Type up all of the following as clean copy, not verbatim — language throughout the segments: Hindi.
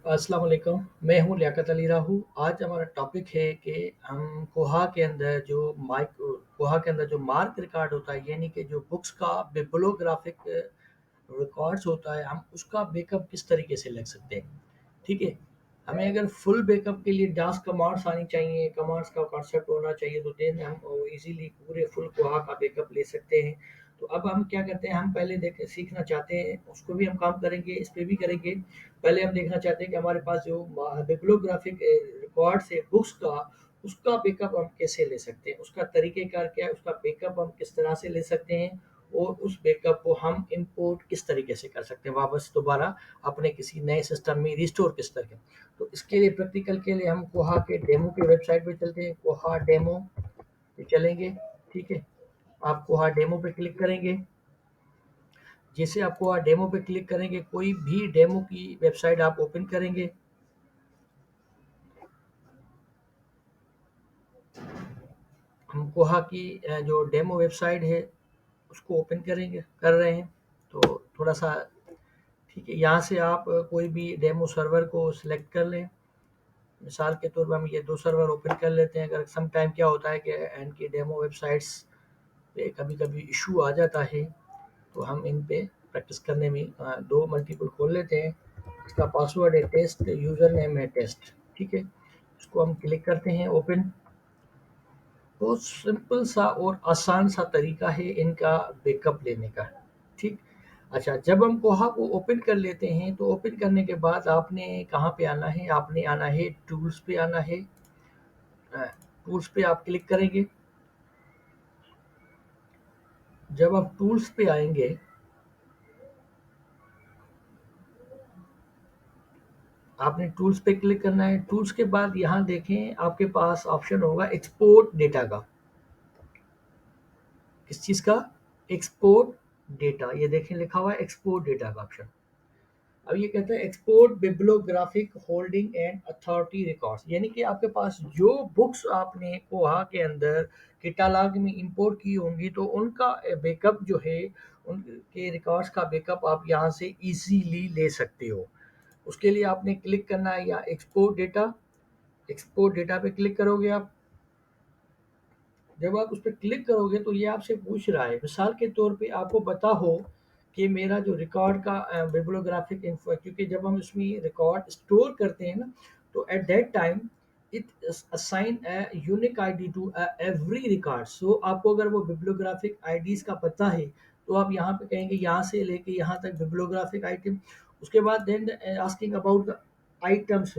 अस्सलाम वालेकुम, मैं हूँ लियाकत अली राहू। आज हमारा टॉपिक है कि हम कोहा के अंदर जो मार्क रिकॉर्ड होता है, यानी कि जो बुक्स का बिब्लियोग्राफिक रिकॉर्ड्स होता है, हम उसका बैकअप किस तरीके से ले सकते हैं। ठीक है, हमें अगर फुल बैकअप के लिए डास कमांड्स आनी चाहिए, कमांड्स का कॉन्सेप्ट होना चाहिए, तो देन हम इजीली पूरे फुल कोहा का बैकअप ले सकते हैं। तो अब हम क्या करते हैं, हम पहले देख सीखना चाहते हैं, उसको भी हम काम करेंगे, इस पे भी करेंगे। पहले हम देखना चाहते हैं कि हमारे पास जो बिब्लियोग्राफिक रिकॉर्ड्स है बुक्स का, उसका बैकअप हम कैसे ले सकते हैं, उसका तरीक़ेकार क्या है, उसका बैकअप हम किस तरह से ले सकते हैं और उस बैकअप को हम इंपोर्ट किस तरीके से कर सकते हैं वापस दोबारा अपने किसी नए सिस्टम में रिस्टोर किस तरह। तो इसके लिए प्रैक्टिकल के लिए हम कोहा के डेमो की वेबसाइट पे चलते हैं, कोहा डेमो पे चलेंगे। ठीक है, आप कोहा डेमो पे क्लिक करेंगे। जैसे आप कोहा डेमो पे क्लिक करेंगे, कोई भी डेमो की वेबसाइट आप ओपन करेंगे। हम कोहा की जो डेमो वेबसाइट है उसको ओपन करेंगे, कर रहे हैं। तो थोड़ा सा ठीक है, यहाँ से आप कोई भी डेमो सर्वर को सिलेक्ट कर लें। मिसाल के तौर पर हम ये 2 सर्वर ओपन कर लेते हैं। अगर सम टाइम क्या होता है कि इनकी डेमो वेबसाइट्स पे कभी-कभी इश्यू आ जाता है, तो हम इन पे प्रैक्टिस करने में 2 मल्टीपल खोल लेते हैं। इसका पासवर्ड है टेस्ट, यूज़र नेम है टेस्ट। ठीक है, इसको हम क्लिक करते हैं ओपन। बहुत सिंपल सा और आसान सा तरीका है इनका बैकअप लेने का। ठीक, अच्छा, जब हम कोहा को ओपन कर लेते हैं, तो ओपन करने के बाद आपने कहाँ पे आना है, आपने आना है टूल्स पे आना है। टूल्स पे आप क्लिक करेंगे। जब आप टूल्स पे आएंगे, आपने टूल्स पे क्लिक करना है। टूल्स के बाद यहाँ देखें, आपके पास ऑप्शन होगा एक्सपोर्ट डेटा का। किस चीज़ का? Export data. ये देखें लिखा हुआ है एक्सपोर्ट डेटा का ऑप्शन। अब ये कहता है export bibliographic holding and authority records, यानी कि आपके पास जो बुक्स आपने कोहा के अंदर कैटालॉग में इंपोर्ट की होंगी, तो उनका बैकअप जो है, उनके रिकॉर्ड्स का बैकअप आप यहाँ से इजीली ले सकते हो। उसके लिए आपने क्लिक करना है या एक्सपोर्ट डेटा। एक्सपोर्ट डेटा पे क्लिक करोगे आप। जब आप उस पर क्लिक करोगे तो ये आपसे पूछ रहा है, मिसाल के तौर पे आपको पता हो कि मेरा जो रिकॉर्ड का बिब्लियोग्राफिक इन्फो, क्योंकि जब हम इसमें रिकॉर्ड स्टोर करते हैं ना, तो at that time it assign unique ID to every record. So आपको अगर वो बिब्लियोग्राफिक आईडीज का पता है, तो आप यहाँ पे कहेंगे यहाँ से लेके यहाँ तक बिब्लियोग्राफिक आइटम। उसके बाद देन आस्किंग अबाउट आइटम्स,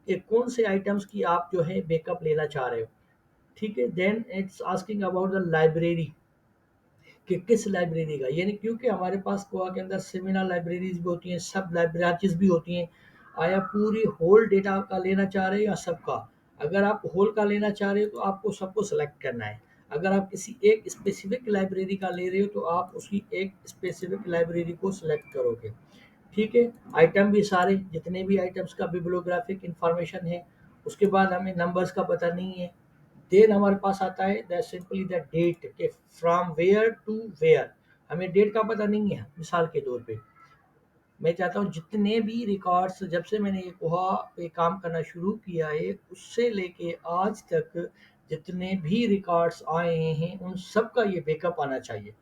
कि कौन से आइटम्स की आप जो है बैकअप लेना चाह रहे हो। ठीक है, then it's asking about the library, कि किस लाइब्रेरी का, यानी क्योंकि हमारे पास गोवा के अंदर सेमिनार लाइब्रेरीज भी होती हैं, सब लाइब्रेरीज भी होती हैं। आया पूरी होल डेटा का लेना चाह रहे हो या सबका? अगर आप होल का लेना चाह रहे हो तो आपको सबको सेलेक्ट करना है। अगर आप किसी एक स्पेसिफिक लाइब्रेरी का ले रहे हो, तो आप उसी एक स्पेसिफिक लाइब्रेरी को सिलेक्ट करोगे। ठीक है, आइटम भी सारे जितने भी आइटम्स का बिब्लियोग्राफिक इंफॉर्मेशन है। उसके बाद हमें नंबर्स का पता नहीं है। देन हमारे पास आता है द सिंपली द डेट, के फ्रॉम वेयर टू वेयर। हमें डेट का पता नहीं है। मिसाल के तौर पे मैं चाहता हूँ जितने भी रिकॉर्ड्स, जब से मैंने ये कोहा पे काम करना शुरू किया है, उससे लेके आज तक जितने भी रिकॉर्ड्स आए हैं, उन सब का ये बैकअप आना चाहिए।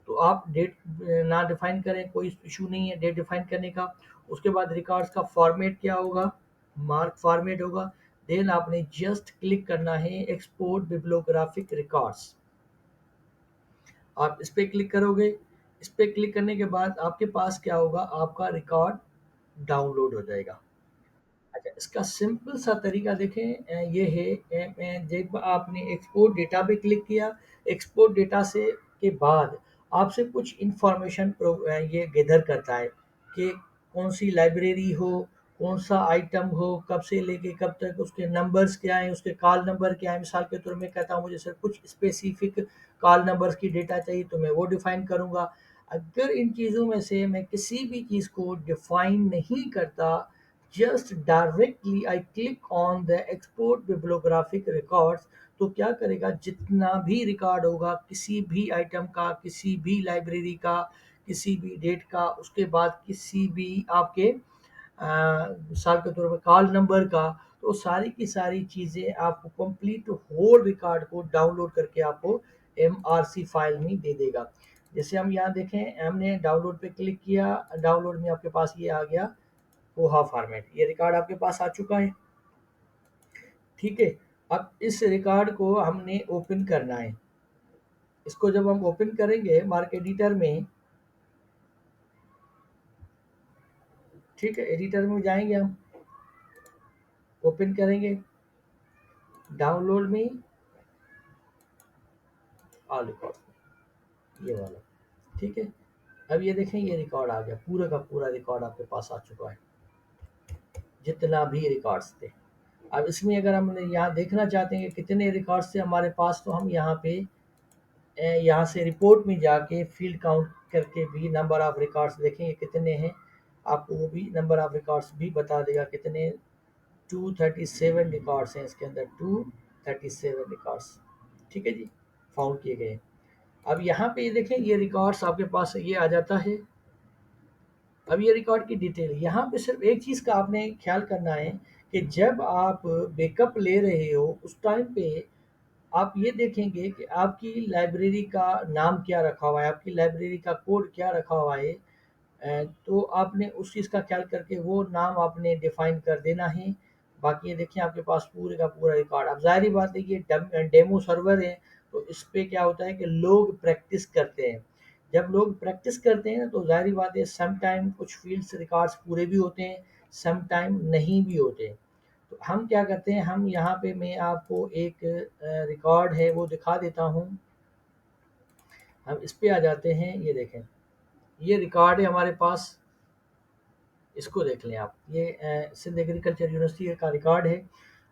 तो आप डेट ना डिफाइन करें, कोई इशू नहीं है डेट डिफाइन करने का। उसके बाद रिकॉर्ड्स का फॉर्मेट क्या होगा? मार्क फॉर्मेट होगा। देन आपने जस्ट क्लिक करना है एक्सपोर्ट बिब्लियोग्राफिक रिकॉर्ड्स। आप इस पे क्लिक करोगे। इस पे क्लिक करने के बाद आपके पास क्या होगा? आपका रिकॉर्ड डाउनलोड हो जाएगा। अच्छा, इसका सिंपल सा तरीका देखें, ये है, जब आपने एक्सपोर्ट डेटा पे क्लिक किया, एक्सपोर्ट डेटा से के बाद आपसे कुछ इंफॉर्मेशन ये गैदर करता है कि कौन सी लाइब्रेरी हो, कौन सा आइटम हो, कब से लेके कब तक, उसके नंबर्स क्या हैं, उसके कॉल नंबर क्या है। मिसाल के तौर में कहता हूँ मुझे सर कुछ स्पेसिफिक कॉल नंबर्स की डेटा चाहिए, तो मैं वो डिफाइन करूँगा। अगर इन चीज़ों में से मैं किसी भी चीज़ को डिफाइन नहीं करता, just directly I click on the export bibliographic records, तो क्या करेगा, जितना भी रिकॉर्ड होगा किसी भी आइटम का, किसी भी लाइब्रेरी का, किसी भी डेट का, उसके बाद किसी भी आपके मिसाल के तौर पर कॉल नंबर का, तो सारी की सारी चीज़ें आपको कंप्लीट होल रिकॉर्ड को डाउनलोड करके आपको एमआरसी फाइल में दे देगा। जैसे हम यहाँ देखें, हमने डाउनलोड पे क्लिक किया, डाउनलोड में आपके पास ये आ गया कोहा फॉर्मेट, ये रिकॉर्ड आपके पास आ चुका है। ठीक है, अब इस रिकॉर्ड को हमने ओपन करना है। इसको जब हम ओपन करेंगे मार्क एडिटर में, ठीक है, एडिटर में जाएंगे, हम ओपन करेंगे, डाउनलोड में ऑल रिकॉर्ड, ये वाला। ठीक है, अब ये देखें, ये रिकॉर्ड आ गया, पूरा का पूरा रिकॉर्ड आपके पास आ चुका है, जितना भी रिकॉर्ड्स थे। अब इसमें अगर हम यहाँ देखना चाहते हैं कि कितने रिकॉर्ड्स थे हमारे पास, तो हम यहाँ पे यहाँ से रिपोर्ट में जाके फील्ड काउंट करके भी नंबर ऑफ रिकॉर्ड्स देखेंगे कितने हैं, आपको वो भी नंबर ऑफ रिकॉर्ड्स भी बता देगा कितने। 237 रिकॉर्ड्स हैं इसके अंदर, 237 रिकॉर्ड्स, ठीक है जी, फाउंड किए गए। अब यहाँ पे ये देखें, ये रिकॉर्ड्स आपके पास ये आ जाता है। अब ये रिकॉर्ड की डिटेल, यहाँ पे सिर्फ एक चीज़ का आपने ख्याल करना है कि जब आप बैकअप ले रहे हो उस टाइम पे आप ये देखेंगे कि आपकी लाइब्रेरी का नाम क्या रखा हुआ है, आपकी लाइब्रेरी का कोड क्या रखा हुआ है। तो आपने उस चीज़ का ख्याल करके वो नाम आपने डिफाइन कर देना है। बाकी ये देखिए, आपके पास पूरे का पूरा रिकॉर्ड। अब ज़ाहिर बात है, ये डेमो सर्वर है, तो इस पे क्या होता है कि लोग प्रैक्टिस करते हैं। जब लोग प्रैक्टिस करते हैं तो ज़ाहिर बात है, सम टाइम कुछ फील्ड्स रिकॉर्ड्स पूरे भी होते हैं, सम टाइम नहीं भी होते। तो हम क्या करते हैं, हम यहाँ पे मैं आपको एक रिकॉर्ड है वो दिखा देता हूँ। हम इस पे आ जाते हैं, ये देखें, ये रिकॉर्ड है हमारे पास, इसको देख लें आप, ये सिंध एग्रीकल्चर यूनिवर्सिटी का रिकॉर्ड है।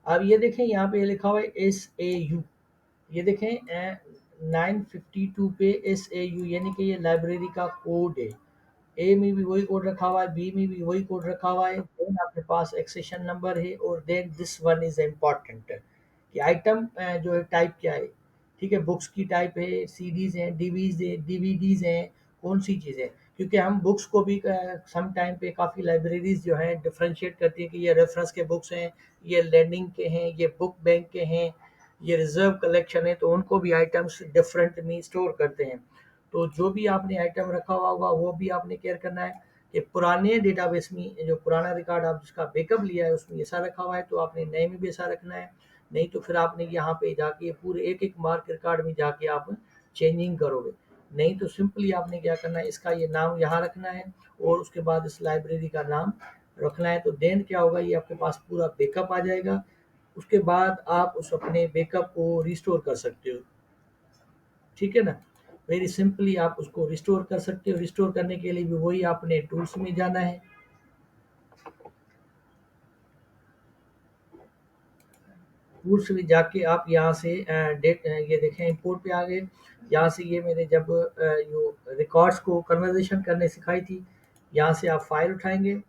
अब ये देखें, यहाँ पे लिखा हुआ है SAU, ये देखें 952 पे SAU, यानी कि ये लाइब्रेरी का कोड है। ए में भी वही कोड रखा हुआ है, बी में भी वही कोड रखा हुआ है, देन आपके पास एक्सेशन नंबर है, और then this one is important कि आइटम जो है टाइप क्या है। ठीक है, बुक्स की टाइप है, सीडीज हैं, डीवीडीज हैं, कौन सी चीज़ें, क्योंकि हम बुक्स को भी सम टाइम पे काफ़ी लाइब्रेरीज जो हैं डिफ्रेंशिएट करती है कि ये रेफरेंस के बुक्स हैं, ये लैंडिंग के हैं, ये बुक बैंक के हैं, ये रिजर्व कलेक्शन है, तो उनको भी आइटम्स डिफरेंट में स्टोर करते हैं। तो जो भी आपने आइटम रखा हुआ होगा वो भी आपने केयर करना है कि पुराने डेटाबेस में जो पुराना रिकॉर्ड आप जिसका बैकअप लिया है उसमें ऐसा रखा हुआ है, तो आपने नए में भी ऐसा रखना है। नहीं तो फिर आपने यहाँ पे जाके पूरे एक एक मार्क रिकॉर्ड में जाके आप चेंजिंग करोगे। नहीं तो सिंपली आपने क्या करना है, इसका ये नाम यहाँ रखना है और उसके बाद इस लाइब्रेरी का नाम रखना है। तो देन क्या होगा, ये आपके पास पूरा बैकअप आ जाएगा। उसके बाद आप उस अपने बैकअप को रिस्टोर कर सकते हो। ठीक है ना, वेरी सिंपली आप उसको रिस्टोर कर सकते हो। रिस्टोर करने के लिए भी वही आपने टूल्स में जाना है, टूल्स में जाके आप यहाँ से डेट, ये देखें इंपोर्ट पे आ गए। यहाँ से ये मैंने जब यो रिकॉर्ड्स को कन्वर्जेशन करने सिखाई थी, यहाँ से आप फाइल उठाएंगे,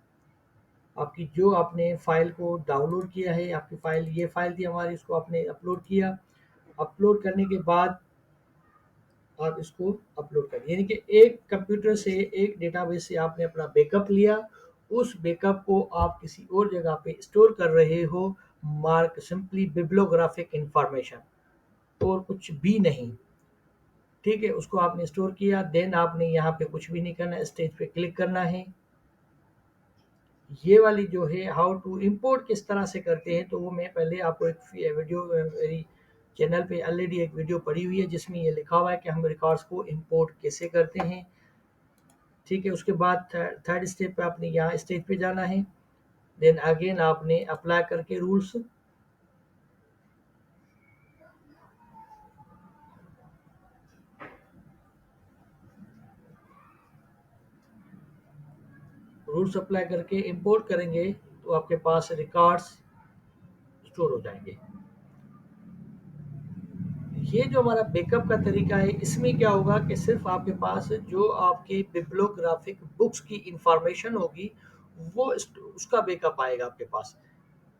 आपकी जो आपने फाइल को डाउनलोड किया है, आपकी फाइल ये फाइल थी हमारी, इसको आपने अपलोड किया। अपलोड करने के बाद आप इसको अपलोड करें, यानी कि एक कंप्यूटर से, एक डेटाबेस से आपने अपना बैकअप लिया, उस बैकअप को आप किसी और जगह पे स्टोर कर रहे हो। मार्क सिंपली बिब्लियोग्राफिक इंफॉर्मेशन, और कुछ भी नहीं। ठीक है, उसको आपने स्टोर किया, देन आपने यहाँ पे कुछ भी नहीं करना है, स्टेज पे क्लिक करना है। ये वाली जो है हाउ टू इंपोर्ट किस तरह से करते हैं, तो वो मैं पहले आपको एक वीडियो मेरी चैनल पे ऑलरेडी एक वीडियो पड़ी हुई है जिसमें ये लिखा हुआ है कि हम रिकॉर्ड्स को इंपोर्ट कैसे करते हैं। ठीक है, उसके बाद थर्ड स्टेप पे आपने यहाँ स्टेज पे जाना है। देन अगेन आपने अप्लाई करके रूल्स, रूल्स अप्लाई करके इंपोर्ट करेंगे, तो आपके पास रिकॉर्ड्स स्टोर हो जाएंगे। ये जो हमारा बैकअप का तरीका है, इसमें क्या होगा कि सिर्फ आपके पास जो आपके बिब्लियोग्राफिक बुक्स की इंफॉर्मेशन होगी वो उसका बैकअप आएगा आपके पास।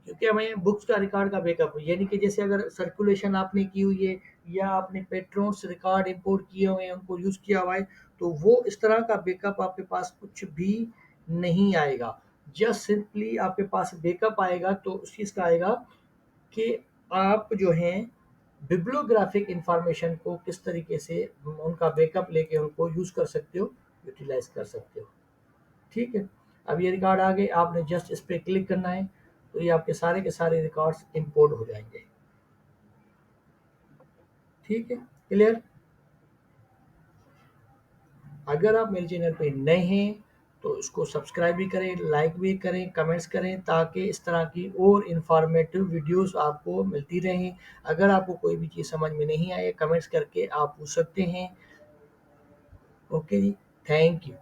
क्योंकि हमें बुक्स का रिकॉर्ड का बैकअप, यानी कि जैसे अगर सर्कुलेशन आपने की हुई है या आपने पेट्रोन्स रिकॉर्ड इंपोर्ट किए हुए हैं, उनको यूज़ किया हुआ है, तो वो इस तरह का बैकअप आपके पास कुछ भी नहीं आएगा। जस्ट सिंपली आपके पास बैकअप आएगा तो उस चीज़ का आएगा कि आप जो हैं बिब्लियोग्राफिक इंफॉर्मेशन को किस तरीके से उनका बैकअप लेके उनको यूज़ कर सकते हो, यूटिलाइज कर सकते हो। ठीक है, अब ये रिकॉर्ड आ गए, आपने जस्ट इस पर क्लिक करना है तो ये आपके सारे के सारे रिकॉर्ड्स इंपोर्ट हो जाएंगे। ठीक है, क्लियर। अगर आप मेरे चैनल पे नए हैं तो इसको सब्सक्राइब भी करें, लाइक भी करें, कमेंट्स करें, ताकि इस तरह की और इन्फॉर्मेटिव वीडियोस आपको मिलती रहें। अगर आपको कोई भी चीज़ समझ में नहीं आए, कमेंट्स करके आप पूछ सकते हैं। ओके जी, थैंक यू।